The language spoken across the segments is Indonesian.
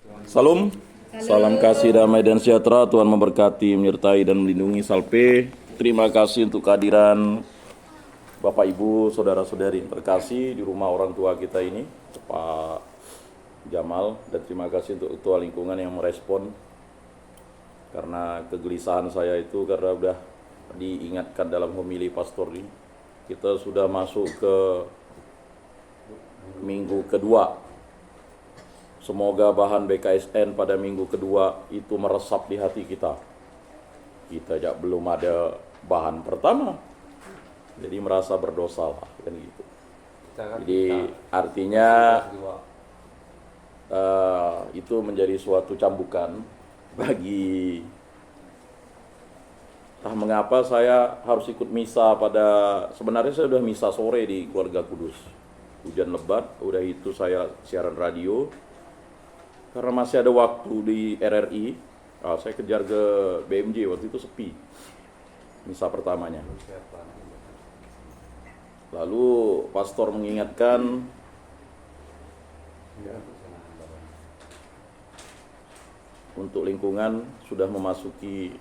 Salam, salam kasih, damai dan sejahtera. Tuhan memberkati, menyertai dan melindungi Salpe. Terima kasih untuk kehadiran Bapak Ibu, saudara-saudari yang terkasih di rumah orang tua kita ini, Pak Jamal, dan terima kasih untuk ketua lingkungan yang merespon karena kegelisahan saya itu karena udah diingatkan dalam homili pastor ini. Kita sudah masuk ke minggu kedua. Semoga bahan BKSN pada minggu kedua itu meresap di hati kita. Kita belum ada bahan pertama, jadi merasa berdosa lah, kan gitu. Jadi artinya itu menjadi suatu cambukan bagi mengapa saya harus ikut misa sebenarnya saya sudah misa sore di keluarga Kudus. Hujan lebat, udah itu saya siaran radio. Karena masih ada waktu di RRI, saya kejar ke BMJ, waktu itu sepi misa pertamanya. Lalu pastor mengingatkan untuk lingkungan sudah memasuki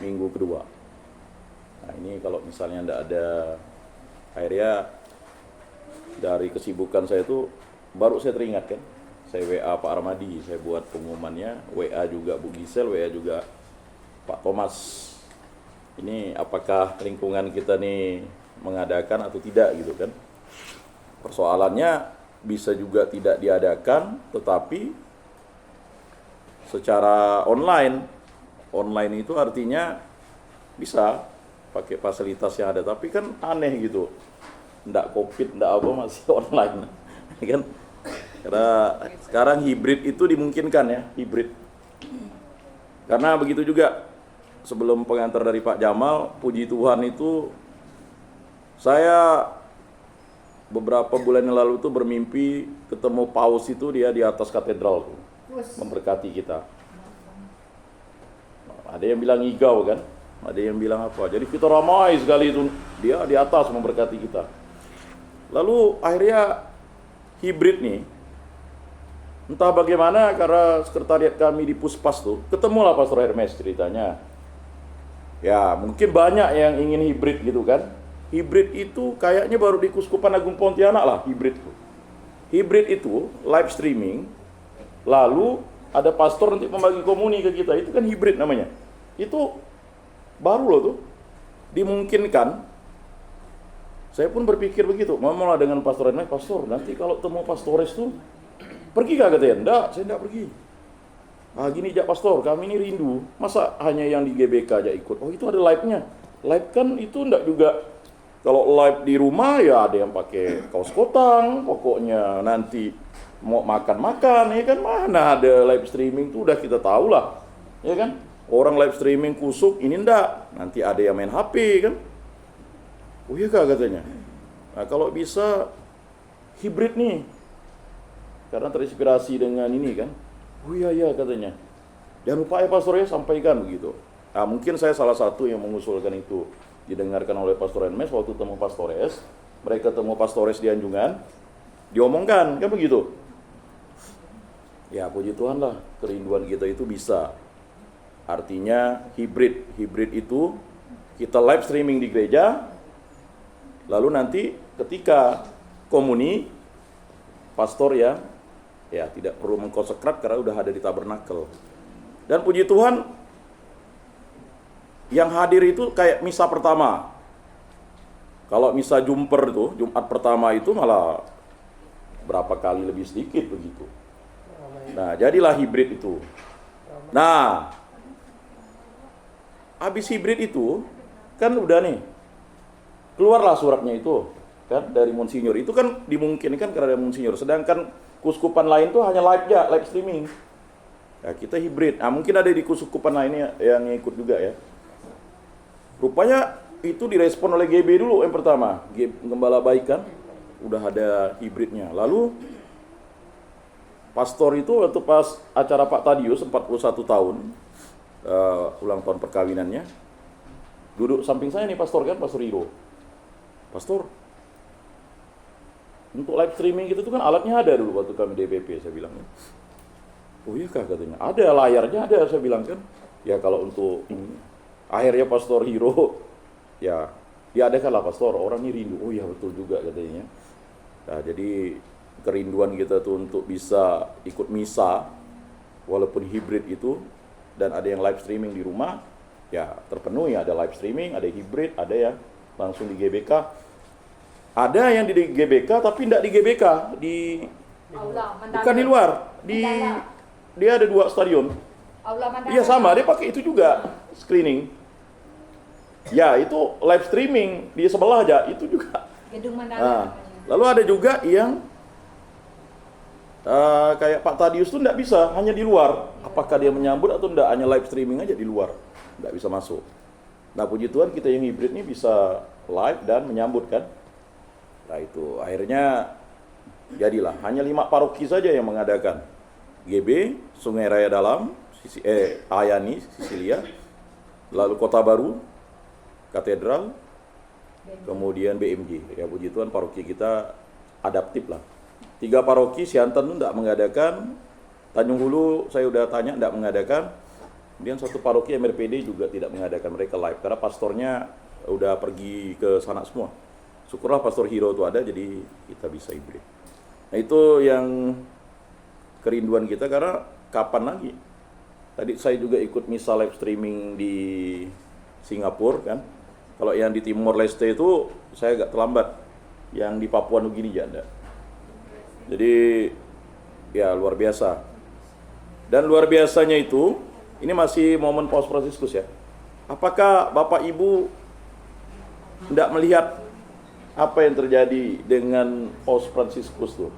minggu kedua. Nah ini kalau misalnya tidak ada, akhirnya dari kesibukan saya itu baru saya teringat kan. Saya WA Pak Armadi, saya buat pengumumannya, WA juga Bu Gisel, WA juga Pak Thomas. Ini apakah lingkungan kita nih mengadakan atau tidak gitu kan. Persoalannya bisa juga tidak diadakan, tetapi secara online. Online itu artinya bisa pakai fasilitas yang ada, tapi kan aneh gitu. Nggak COVID, nggak apa, masih online. Kan? Karena sekarang hibrid itu dimungkinkan ya, hibrid. Karena begitu juga sebelum pengantar dari Pak Jamal, puji Tuhan itu saya beberapa bulan yang lalu itu bermimpi ketemu Paus itu dia di atas katedral tuh, memberkati kita. Ada yang bilang igau kan, ada yang bilang apa. Jadi kita ramai sekali itu, dia di atas memberkati kita. Lalu akhirnya hibrid nih. Entah bagaimana, karena sekretariat kami di Puspas tuh, ketemulah Pastor Hermes ceritanya. Ya, mungkin banyak yang ingin hibrid gitu kan. Hibrid itu kayaknya baru di Kuskupan Agung Pontianak lah, hibrid itu. Hibrid itu live streaming, lalu ada pastor nanti membagi komuni ke kita, itu kan hibrid namanya. Itu baru loh tuh, dimungkinkan. Saya pun berpikir begitu, ngomonglah dengan Pastor Hermes, Pastor nanti kalau temu pastores tuh, pergi gak katanya? Enggak, saya enggak pergi. Gini jak pastor, kami ini rindu. Masa hanya yang di GBK aja ikut? Oh itu ada live-nya. Live kan itu enggak juga. Kalau live di rumah ya ada yang pakai kaos kotang. Pokoknya nanti mau makan-makan, ya kan. Mana ada live streaming tuh udah kita tahu lah. Ya kan. Orang live streaming kusuk, ini enggak. Nanti ada yang main HP kan. Oh iya kak katanya. Nah kalau bisa hibrid nih. Karena terinspirasi dengan ini kan. Oh iya katanya. Jangan lupa ya pastor ya sampaikan begitu. Nah, mungkin saya salah satu yang mengusulkan itu. Didengarkan oleh Pastor Hermes waktu temu pastores. Mereka temu pastores di Anjungan. Diomongkan kan begitu. Ya puji Tuhan lah, kerinduan kita itu bisa. Artinya hibrid. Hibrid itu kita live streaming di gereja. Lalu nanti ketika komuni, pastor ya tidak perlu mengkonsekrat karena udah ada di tabernakel. Dan puji Tuhan yang hadir itu kayak misa pertama. Kalau misa jumper tuh, Jumat pertama itu malah berapa kali lebih sedikit begitu. Nah, jadilah hibrid itu. Nah, habis hibrid itu kan udah nih. Keluarlah suratnya itu kan dari Monsinyur. Itu kan dimungkinkan karena ada Monsinyur. Sedangkan kuskupan lain tuh hanya live streaming. Ya, kita hibrid. Nah, mungkin ada di kuskupan lainnya yang ikut juga ya. Rupanya itu direspon oleh GB dulu yang pertama. Gembala Baik kan udah ada hibridnya. Lalu pastor itu waktu pas acara Pak Tadius 41 tahun ulang tahun perkawinannya, duduk samping saya nih pastor kan, Pastor Iro. Pastor, untuk live streaming gitu tuh kan alatnya ada dulu waktu kami DPP, saya bilang. Oh iya kah katanya, ada layarnya ada, saya bilang kan. Ya kalau untuk ini, akhirnya Pastor Hiro, ya diadakanlah pastor, orang ini rindu. Oh iya betul juga katanya. Nah jadi kerinduan kita tuh untuk bisa ikut misa, walaupun hibrid itu, dan ada yang live streaming di rumah, ya terpenuhi. Ada live streaming, ada hibrid, ada yang langsung di GBK. Ada yang di GBK tapi tidak di GBK, di Aula Mandala. bukan di luar, di Mandala. dia ada 2 stadion. Aula Mandala. Iya sama, dia pakai itu juga screening. Ya itu live streaming di sebelah aja, itu juga. Gedung Mandala. Nah, lalu ada juga yang kayak Pak Tadius tuh tidak bisa, hanya di luar. Apakah dia menyambut atau tidak, hanya live streaming aja di luar, tidak bisa masuk. Nah puji Tuhan kita yang hibrid ini bisa live dan menyambut kan. Nah itu akhirnya jadilah hanya 5 paroki saja yang mengadakan. GB, Sungai Raya Dalam, Ayani, Sisilia, lalu Kota Baru, Katedral, kemudian BMJ. Ya puji Tuhan paroki kita adaptif lah. 3 paroki, Siantan itu tidak mengadakan, Tanjung Hulu saya udah tanya tidak mengadakan, kemudian 1 paroki MRPD juga tidak mengadakan, mereka live karena pastornya udah pergi ke sana semua. Syukurlah Pastor Hiro itu ada, jadi kita bisa hibrid. Nah itu yang kerinduan kita, karena kapan lagi? Tadi saya juga ikut misa live streaming di Singapura kan. Kalau yang di Timor Leste itu saya agak terlambat. Yang di Papua Nugini ya ada. Jadi ya luar biasa. Dan luar biasanya itu, ini masih momen Paus Fransiskus ya. Apakah Bapak Ibu tidak melihat apa yang terjadi dengan Paus Fransiskus tuh?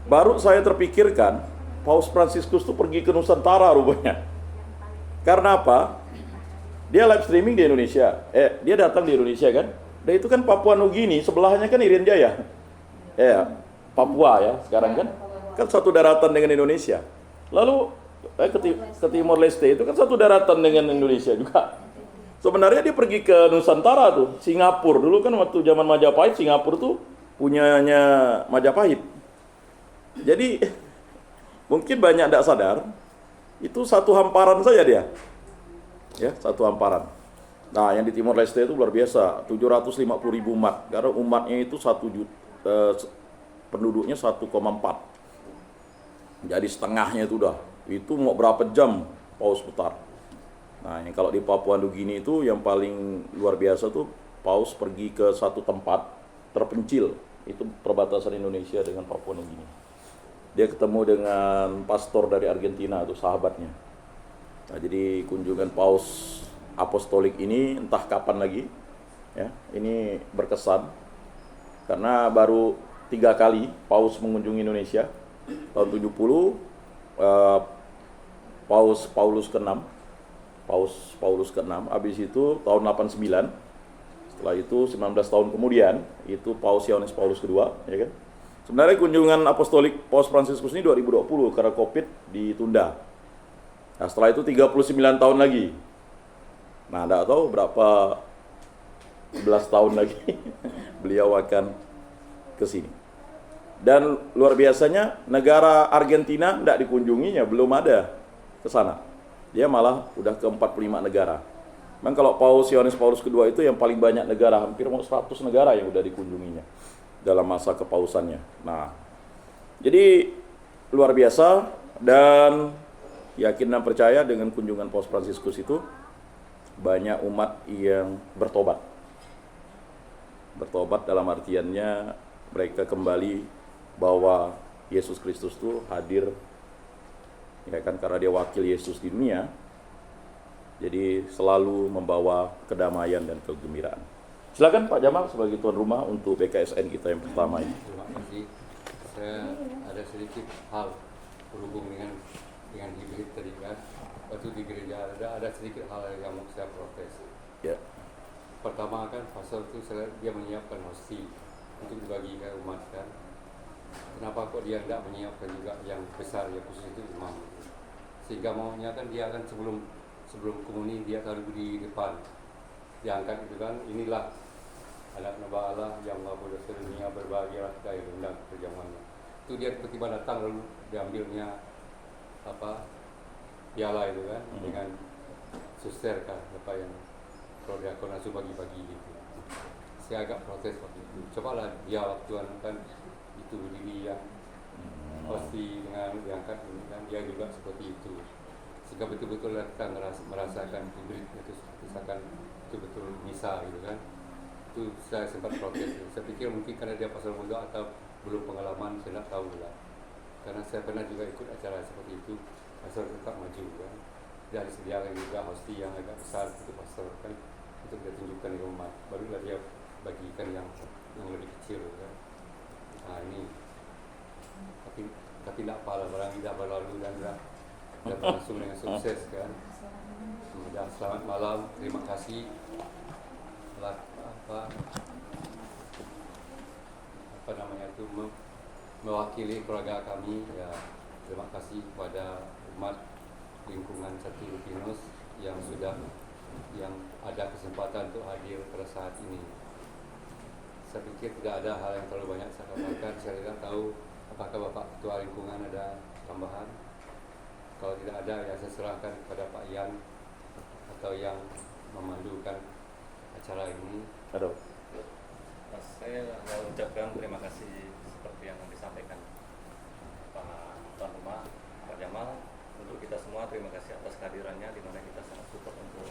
Baru saya terpikirkan, Paus Fransiskus tuh pergi ke Nusantara rupanya. Karena apa? Dia live streaming di Indonesia. Dia datang di Indonesia kan? Dan itu kan Papua Nugini, sebelahnya kan Irian Jaya. Papua ya sekarang kan? Kan satu daratan dengan Indonesia. Lalu ke Timor Leste itu kan satu daratan dengan Indonesia juga. Sebenarnya dia pergi ke Nusantara tuh, Singapura. Dulu kan waktu zaman Majapahit, Singapura tuh punyanya Majapahit. Jadi mungkin banyak tidak sadar, itu satu hamparan saja dia. Ya, satu hamparan. Nah, yang di Timor Leste itu luar biasa, 750.000 umat. Karena umatnya itu 1 juta, penduduknya 1,4. Jadi setengahnya itu udah. Itu mau berapa jam Paus putar. Nah, yang kalau di Papua Nugini itu yang paling luar biasa tuh Paus pergi ke satu tempat terpencil, itu perbatasan Indonesia dengan Papua Nugini. Dia ketemu dengan pastor dari Argentina, tuh sahabatnya. Nah, jadi kunjungan Paus Apostolik ini entah kapan lagi, ya, ini berkesan karena baru 3 kali Paus mengunjungi Indonesia. Tahun 70 Paus Paulus ke-6. Paulus ke-6, habis itu tahun 89, setelah itu 19 tahun kemudian, itu Paus Yohanes Paulus kedua, ya kan? Sebenarnya kunjungan apostolik Paus Fransiskus ini 2020, karena Covid ditunda. Nah setelah itu 39 tahun lagi. Nah tidak tahu berapa belas tahun lagi beliau akan ke sini. Dan luar biasanya negara Argentina tidak dikunjunginya, belum ada ke sana. Dia malah udah ke 45 negara. Memang kalau Paus Yohanes Paulus kedua itu yang paling banyak negara, hampir mau 100 negara yang udah dikunjunginya dalam masa kepausannya. Nah, jadi luar biasa, dan yakin dan percaya dengan kunjungan Paus Fransiskus itu banyak umat yang bertobat. Bertobat dalam artiannya mereka kembali bahwa Yesus Kristus itu hadir, ya kan, karena dia wakil Yesus di dunia, jadi selalu membawa kedamaian dan kegembiraan. Silakan Pak Jamal sebagai tuan rumah untuk BKSN kita yang pertama ini. Terima kasih. Saya ada sedikit hal berhubung dengan hibrid tadi kan. Waktu di gereja ada sedikit hal yang mau saya protes. Ya. Pertama kan pastor itu dia menyiapkan hosti untuk dibagi ke umat kan. Kenapa kok dia tidak menyiapkan juga yang besar, yang khusus itu imam? Sehingga maunya kan dia akan sebelum komuni dia taruh di depan, diangkat itu kan, inilah anak Nabi Allah yang maha berdosa dunia, berbahagialah kita yang rendah perjamuannya. Itu dia tiba-tiba datang lalu diambilnya piala itu kan dengan suster kan apa yang kalau dia langsung bagi-bagi gitu. Saya agak protes waktu itu. Cobalah dia waktu kan itu berdiri yang pasti dengan diangkat ini kan dia juga seperti itu. Sehingga betul-betul kita merasakan hibrid itu misalkan betul-betul bisa gitu kan. Itu saya sempat protes. Saya pikir mungkin karena dia pasal muda atau belum pengalaman, saya tak tahu lah. Karena saya pernah juga ikut acara seperti itu, pasal tetap maju kan. Dia disediakan juga hosti yang agak besar itu pasal kan untuk dia tunjukkan di rumah. Barulah dia bagikan yang lebih kecil kan. Nah ini tapi tidak apalah, barang tidak berlalu dan sudah berlangsung dengan sukses kan. Sudah selamat malam, terima kasih. Apa namanya itu mewakili keluarga kami ya, terima kasih kepada umat lingkungan Satu Rufinus yang ada kesempatan untuk hadir pada saat ini. Saya pikir tidak ada hal yang terlalu banyak saya katakan. Saya tidak tahu apakah Bapak Ketua Lingkungan ada tambahan. Kalau tidak ada ya saya serahkan kepada Pak Ian atau yang memandukan acara ini. Aduh. Saya mau ucapkan terima kasih seperti yang disampaikan Pak Tuan Rumah, Pak Jamal. Untuk kita semua terima kasih atas kehadirannya, di mana kita sangat support untuk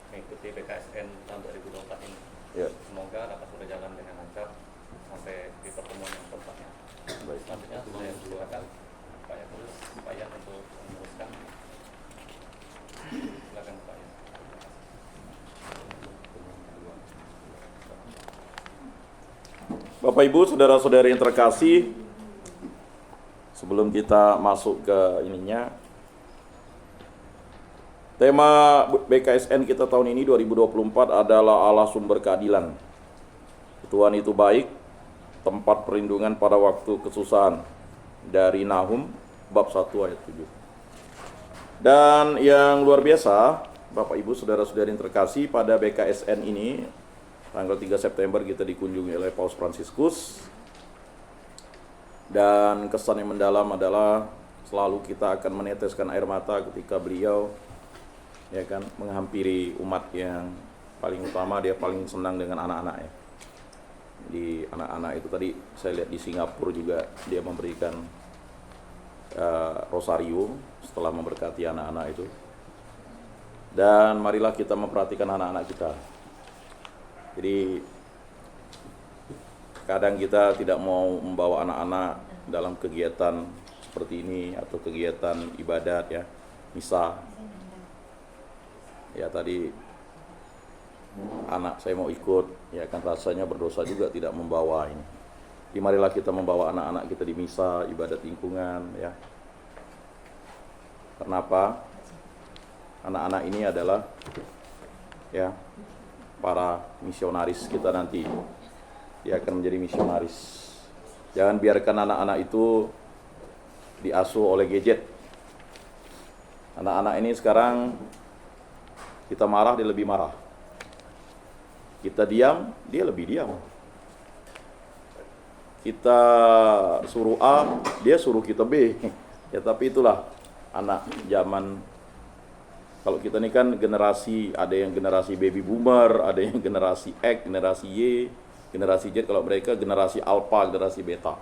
mengikuti BKSN tahun 2024 ini. Ya. Semoga dapat berjalan dengan lancar sampai di pertemuan yang keempatnya. Baik. Selanjutnya saya silakan Pak Yan untuk meneruskan. Silakan Pak Yan. Bapak Ibu, saudara-saudari yang terkasih, sebelum kita masuk ke ininya, tema BKSN kita tahun ini 2024 adalah Allah sumber keadilan. Tuhan itu baik, tempat perlindungan pada waktu kesusahan, dari Nahum bab 1 ayat 7. Dan yang luar biasa, Bapak Ibu, saudara-saudari yang terkasih, pada BKSN ini tanggal 3 September kita dikunjungi oleh Paus Fransiskus. Dan kesan yang mendalam adalah selalu kita akan meneteskan air mata ketika beliau ya kan menghampiri umat yang paling utama. Dia paling senang dengan anak-anak ya. Di anak-anak itu tadi saya lihat di Singapura juga dia memberikan rosario setelah memberkati anak-anak itu. Dan marilah kita memperhatikan anak-anak kita. Jadi kadang kita tidak mau membawa anak-anak dalam kegiatan seperti ini atau kegiatan ibadat ya, misa. Ya tadi anak saya mau ikut, ya kan rasanya berdosa juga tidak membawa ini. Jadi marilah kita membawa anak-anak kita di misa, ibadat lingkungan ya. Kenapa? Anak-anak ini adalah ya para misionaris kita nanti. Dia akan menjadi misionaris. Jangan biarkan anak-anak itu diasuh oleh gadget. Anak-anak ini sekarang kita marah, dia lebih marah. Kita diam, dia lebih diam. Kita suruh A, dia suruh kita B. Ya tapi itulah anak zaman. Kalau kita ini kan generasi, ada yang generasi baby boomer, ada yang generasi X, generasi Y, generasi Z. Kalau mereka generasi alpha, generasi beta.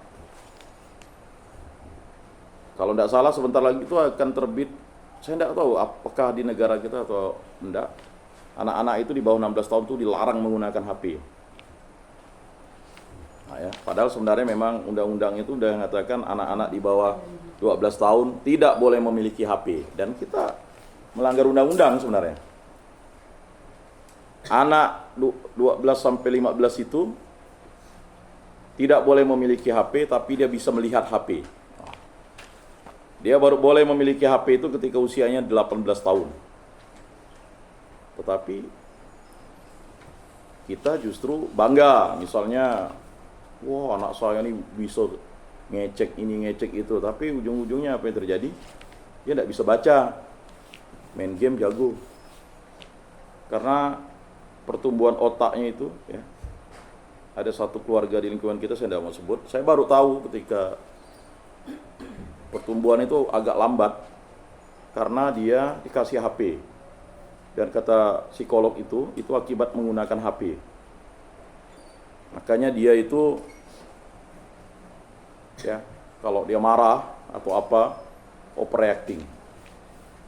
Kalau tidak salah sebentar lagi itu akan terbit, saya tidak tahu apakah di negara kita atau tidak, anak-anak itu di bawah 16 tahun itu dilarang menggunakan HP. Nah, ya, padahal sebenarnya memang undang-undang itu sudah mengatakan anak-anak di bawah 12 tahun tidak boleh memiliki HP. Dan kita melanggar undang-undang sebenarnya. Anak 12 sampai 15 itu tidak boleh memiliki HP, tapi dia bisa melihat HP. Dia baru boleh memiliki HP itu ketika usianya 18 tahun. Tetapi kita justru bangga, misalnya, wah anak saya ini bisa ngecek ini, ngecek itu, tapi ujung-ujungnya apa yang terjadi? Dia tidak bisa baca. Main game jago. Karena pertumbuhan otaknya itu ya. Ada satu keluarga di lingkungan kita, saya tidak mau sebut. Saya baru tahu ketika pertumbuhan itu agak lambat. karena dia dikasih HP. Dan kata psikolog itu akibat menggunakan HP. Makanya dia itu ya, kalau dia marah atau apa, overreacting.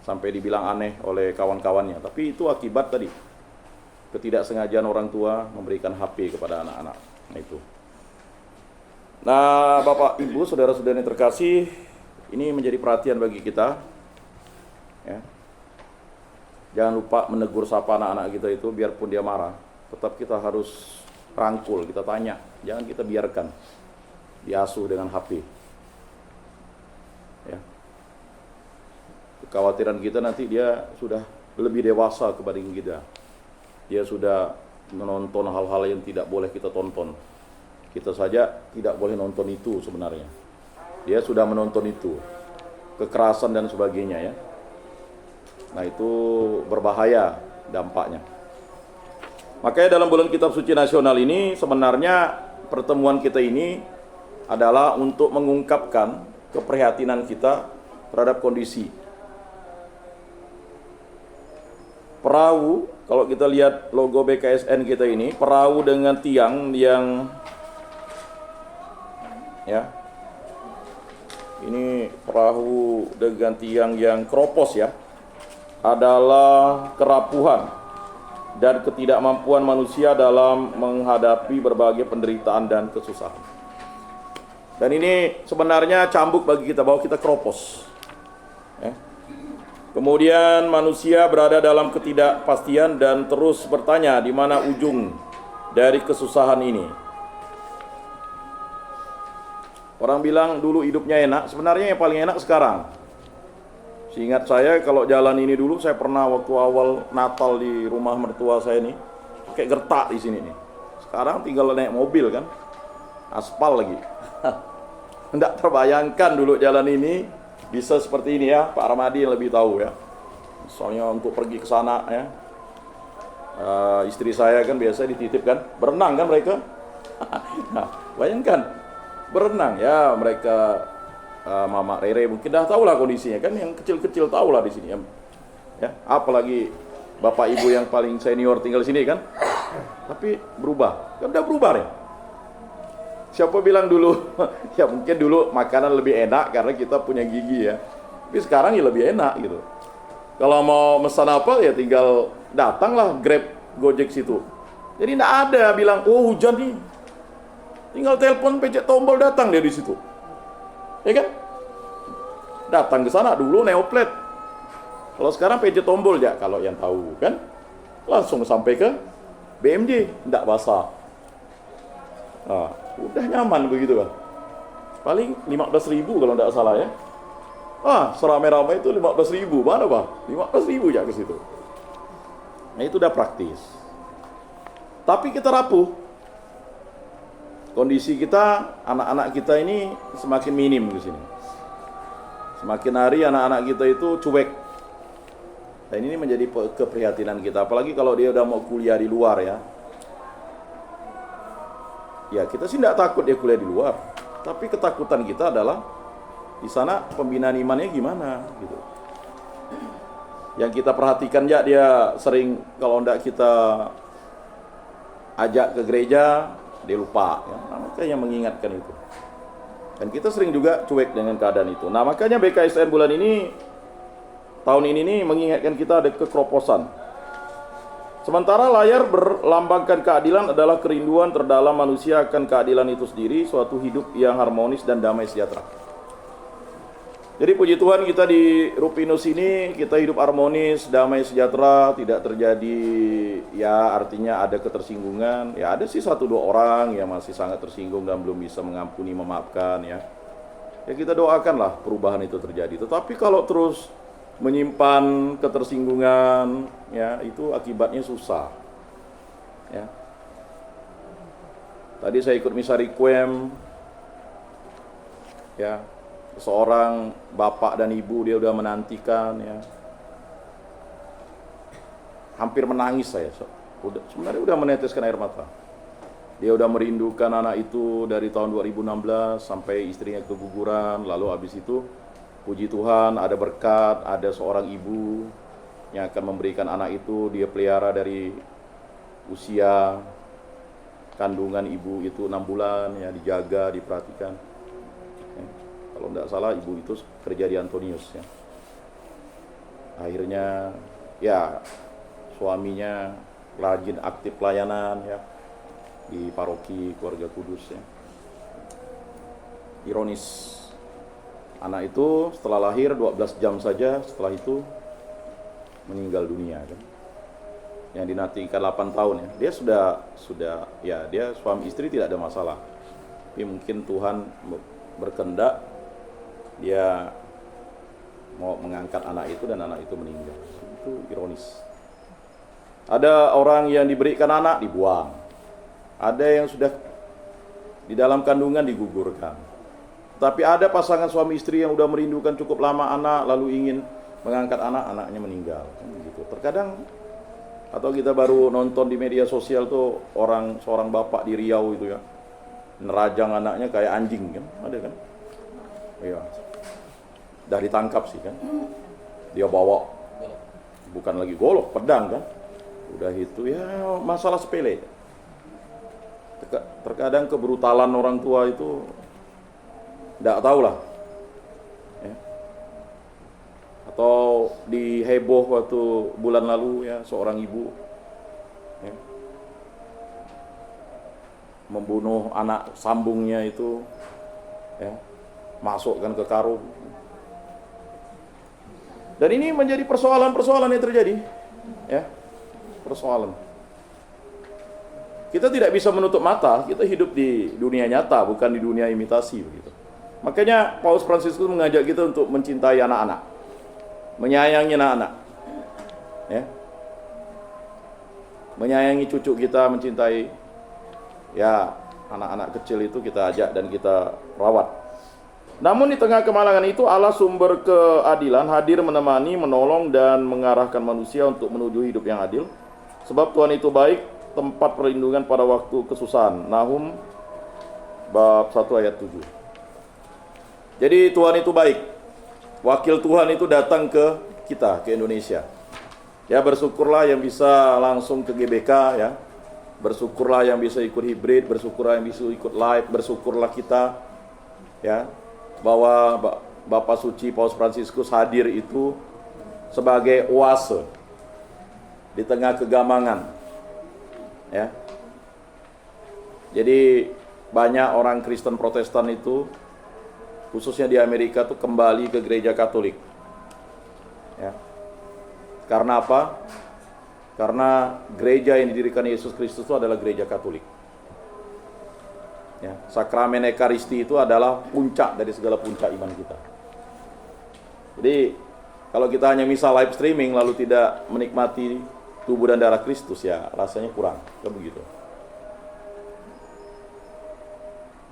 Sampai dibilang aneh oleh kawan-kawannya. Tapi itu akibat tadi ketidaksengajaan orang tua memberikan HP kepada anak-anak. Nah itu. Nah, Bapak, Ibu, saudara-saudara yang terkasih, ini menjadi perhatian bagi kita. Ya. Jangan lupa menegur sapa anak-anak kita itu, biarpun dia marah, tetap kita harus rangkul, kita tanya. Jangan kita biarkan diasuh dengan HP. Ya. Kekhawatiran kita nanti dia sudah lebih dewasa kebanding kita. Dia sudah menonton hal-hal yang tidak boleh kita tonton. Kita saja tidak boleh nonton itu sebenarnya. Dia sudah menonton itu. Kekerasan dan sebagainya ya. Nah itu berbahaya dampaknya. Makanya dalam bulan Kitab Suci Nasional ini sebenarnya pertemuan kita ini adalah untuk mengungkapkan keprihatinan kita terhadap kondisi. Perahu, kalau kita lihat logo BKSN kita ini, perahu dengan tiang yang ya, ini perahu dengan tiang yang keropos ya, adalah kerapuhan dan ketidakmampuan manusia dalam menghadapi berbagai penderitaan dan kesusahan. Dan ini sebenarnya cambuk bagi kita bahwa kita keropos ya. Kemudian manusia berada dalam ketidakpastian dan terus bertanya di mana ujung dari kesusahan ini. Orang bilang dulu hidupnya enak, sebenarnya yang paling enak sekarang. Seingat saya kalau jalan ini dulu, saya pernah waktu awal Natal di rumah mertua saya nih, pakai gertak di sini nih. Sekarang tinggal naik mobil kan, aspal lagi. Tidak terbayangkan dulu jalan ini bisa seperti ini ya, Pak Ramadi yang lebih tahu ya. Soalnya untuk pergi ke sana ya, istri saya kan biasa dititipkan, berenang kan mereka. Nah, bayangkan. Berenang ya mereka, Mama Rere mungkin dah tahulah kondisinya kan, yang kecil-kecil tahulah di sini ya, apalagi bapak ibu yang paling senior tinggal di sini kan. Tapi berubah, kan udah berubah ya. Siapa bilang dulu ya mungkin dulu makanan lebih enak karena kita punya gigi ya, tapi sekarang ya lebih enak gitu. Kalau mau pesan apa ya tinggal datanglah Grab, Gojek situ. Jadi enggak ada bilang oh hujan nih, tinggal telepon, pencet tombol, datang dia di situ. Ya kan? Datang ke sana dulu neoplet. Kalau sekarang pencet tombol ya, kalau yang tahu kan, langsung sampai ke BMJ, enggak basah. Nah, udah nyaman begitu kan. Paling 15.000 kalau enggak salah ya. Seramai-ramai itu 15.000, mana Pak? 15.000 ya ke situ. Nah, itu udah praktis. Tapi kita rapuh. Kondisi kita, anak-anak kita ini semakin minim di sini. Semakin hari anak-anak kita itu cuek. Dan ini menjadi keprihatinan kita. Apalagi kalau dia udah mau kuliah di luar ya. Ya kita sih tidak takut dia kuliah di luar. Tapi ketakutan kita adalah di sana pembinaan imannya gimana gitu. Yang kita perhatikan ya, dia sering kalau tidak kita ajak ke gereja, dia lupa ya. Nah, makanya mengingatkan itu. Dan kita sering juga cuek dengan keadaan itu. Nah makanya BKSN bulan ini, tahun ini nih mengingatkan kita ada kekeroposan. Sementara layar berlambangkan keadilan adalah kerinduan terdalam manusia akan keadilan itu sendiri, suatu hidup yang harmonis dan damai sejahtera. Jadi puji Tuhan kita di Rupinus ini kita hidup harmonis, damai sejahtera, tidak terjadi ya artinya ada ketersinggungan. Ya ada sih 1-2 orang yang masih sangat tersinggung dan belum bisa mengampuni, memaafkan ya. Ya kita doakanlah perubahan itu terjadi. Tetapi kalau terus menyimpan ketersinggungan ya itu akibatnya susah. Ya. Tadi saya ikut misa requiem ya. Seorang bapak dan ibu dia udah menantikan ya. Hampir menangis saya. Sebenarnya udah meneteskan air mata. Dia udah merindukan anak itu dari tahun 2016 sampai istrinya keguguran, lalu habis itu puji Tuhan ada berkat, ada seorang ibu yang akan memberikan anak itu, dia pelihara dari usia kandungan ibu itu 6 bulan, ya, dijaga, diperhatikan. Ya. Kalau tidak salah ibu itu kerja di Antonius, ya. Akhirnya ya suaminya rajin aktif pelayanan, ya, di paroki Keluarga Kudus, ya. Ironis, anak itu setelah lahir 12 jam saja setelah itu meninggal dunia, kan. Yang dinantikan 8 tahun, ya. Dia sudah ya, dia suami istri tidak ada masalah. Tapi mungkin Tuhan berkehendak dia mau mengangkat anak itu dan anak itu meninggal. Itu ironis. Ada orang yang diberikan anak dibuang. Ada yang sudah di dalam kandungan digugurkan. Tapi ada pasangan suami istri yang sudah merindukan cukup lama anak lalu ingin mengangkat anak, anaknya meninggal. Gitu. Terkadang atau kita baru nonton di media sosial tuh seorang bapak di Riau itu, ya, nerajang anaknya kayak anjing, kan, ada kan? Iya. Dah ditangkap sih, kan. Dia bawa bukan lagi golok, pedang, kan. Udah itu ya masalah sepele. Terkadang kebrutalan orang tua itu enggak tahulah. Ya. Atau di heboh waktu bulan lalu, ya, seorang ibu, ya, membunuh anak sambungnya itu, ya, masukkan ke karung. Dan ini menjadi persoalan-persoalan yang terjadi, ya, persoalan. Kita tidak bisa menutup mata, kita hidup di dunia nyata, bukan di dunia imitasi, begitu. Makanya Paus Fransiskus mengajak kita untuk mencintai anak-anak, menyayangi anak-anak, ya, menyayangi cucu kita, mencintai, ya, anak-anak kecil itu kita ajak dan kita rawat. Namun di tengah kemalangan itu Allah sumber keadilan hadir menemani, menolong dan mengarahkan manusia untuk menuju hidup yang adil. Sebab Tuhan itu baik, tempat perlindungan pada waktu kesusahan. Nahum bab 1 ayat 7. Jadi Tuhan itu baik. Wakil Tuhan itu datang ke kita, ke Indonesia. Ya, bersyukurlah yang bisa langsung ke GBK, ya. Bersyukurlah yang bisa ikut hibrid, bersyukurlah yang bisa ikut live, bersyukurlah kita, ya, bahwa Bapak Suci Paus Fransiskus hadir itu sebagai oase di tengah kegamangan, ya. Jadi banyak orang Kristen Protestan itu, khususnya di Amerika tuh, kembali ke gereja Katolik, ya. Karena apa? Karena gereja yang didirikan Yesus Kristus itu adalah gereja Katolik, ya. Sakramen Ekaristi itu adalah puncak dari segala puncak iman kita. Jadi kalau kita hanya misa live streaming lalu tidak menikmati tubuh dan darah Kristus, ya rasanya kurang, kan begitu.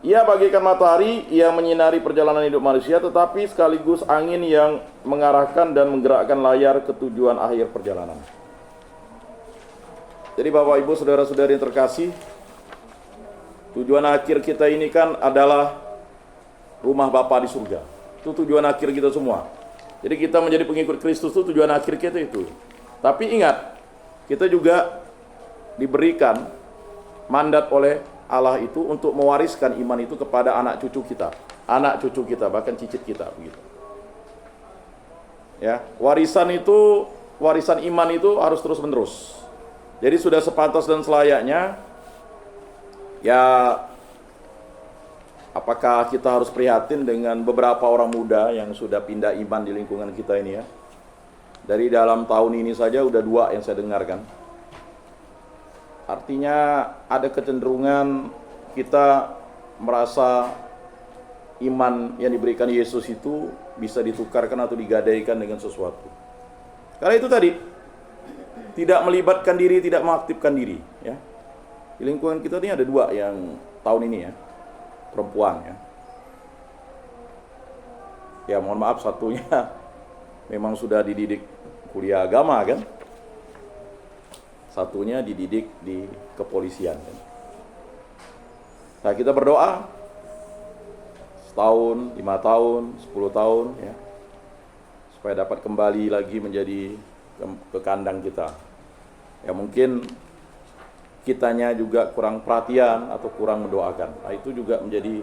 Ia bagaikan matahari yang menyinari perjalanan hidup manusia, tetapi sekaligus angin yang mengarahkan dan menggerakkan layar ke tujuan akhir perjalanan. Jadi Bapak Ibu, saudara-saudari yang terkasih, tujuan akhir kita ini kan adalah rumah Bapa di surga. Itu tujuan akhir kita semua. Jadi kita menjadi pengikut Kristus itu tujuan akhir kita itu. Tapi ingat, kita juga diberikan mandat oleh Allah itu untuk mewariskan iman itu kepada anak cucu kita, bahkan cicit kita, begitu. Ya, warisan iman itu harus terus-menerus. Jadi sudah sepantas dan selayaknya, ya, apakah kita harus prihatin dengan beberapa orang muda yang sudah pindah iman di lingkungan kita ini, ya. Dari dalam tahun ini saja udah 2 yang saya dengarkan. Artinya ada kecenderungan kita merasa iman yang diberikan Yesus itu bisa ditukarkan atau digadaikan dengan sesuatu. Karena itu tadi, tidak melibatkan diri, tidak mengaktifkan diri, ya. Di lingkungan kita ini ada 2 yang tahun ini, ya, perempuan, ya. Ya mohon maaf, satunya memang sudah dididik kuliah agama, kan. Satunya dididik di kepolisian, kan. Nah, kita berdoa setahun, 5 tahun, 10 tahun, ya. supaya dapat kembali lagi menjadi ke kandang kita. Ya mungkin kitanya juga kurang perhatian atau kurang mendoakan. Nah, itu juga menjadi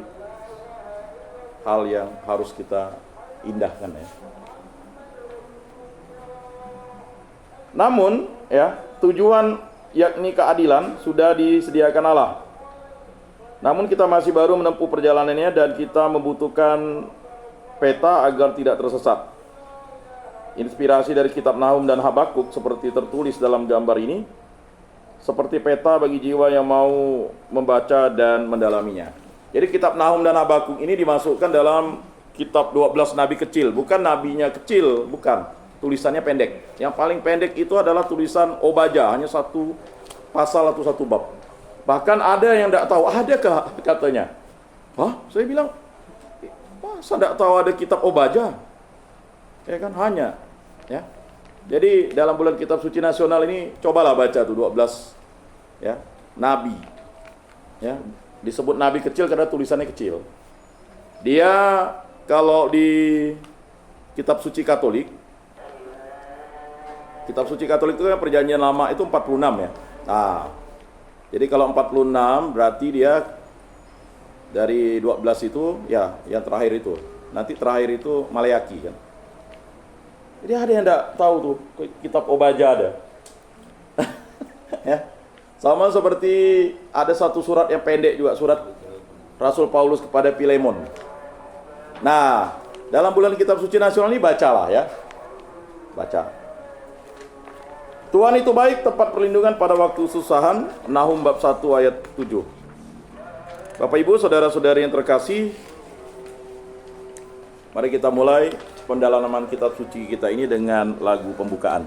hal yang harus kita indahkan ya. Namun ya, tujuan yakni keadilan sudah disediakan Allah. Namun kita masih baru menempuh perjalanannya dan kita membutuhkan peta agar tidak tersesat. Inspirasi dari kitab Nahum dan Habakuk seperti tertulis dalam gambar ini, seperti peta bagi jiwa yang mau membaca dan mendalaminya. Jadi kitab Nahum dan Habakuk ini dimasukkan dalam kitab 12 nabi kecil, bukan nabinya kecil, bukan. Tulisannya pendek. Yang paling pendek itu adalah tulisan Obadya, hanya satu pasal atau satu bab. Bahkan ada yang tidak tahu, adakah katanya? Hah? Saya bilang, masa tidak tahu ada kitab Obadya? Ya kan, hanya. Ya. Jadi dalam bulan kitab suci nasional ini, cobalah baca tuh 12 ya, nabi. Ya, disebut nabi kecil karena tulisannya kecil. Dia kalau di kitab suci Katolik, kitab suci Katolik itu kan perjanjian lama itu 46 ya. Nah, jadi kalau 46 berarti dia dari 12 itu ya yang terakhir itu. Nanti terakhir itu Maleaki kan. Jadi ada yang enggak tahu tuh kitab Obadya ada. Ya. Sama seperti ada satu surat yang pendek juga, surat Rasul Paulus kepada Filemon. Nah, dalam bulan kitab suci nasional ini bacalah ya. Baca. Tuhan itu baik, tempat perlindungan pada waktu kesusahan. Nahum bab 1 ayat 7. Bapak Ibu, saudara-saudari yang terkasih, mari kita mulai pendalaman kitab suci kita ini dengan lagu pembukaan.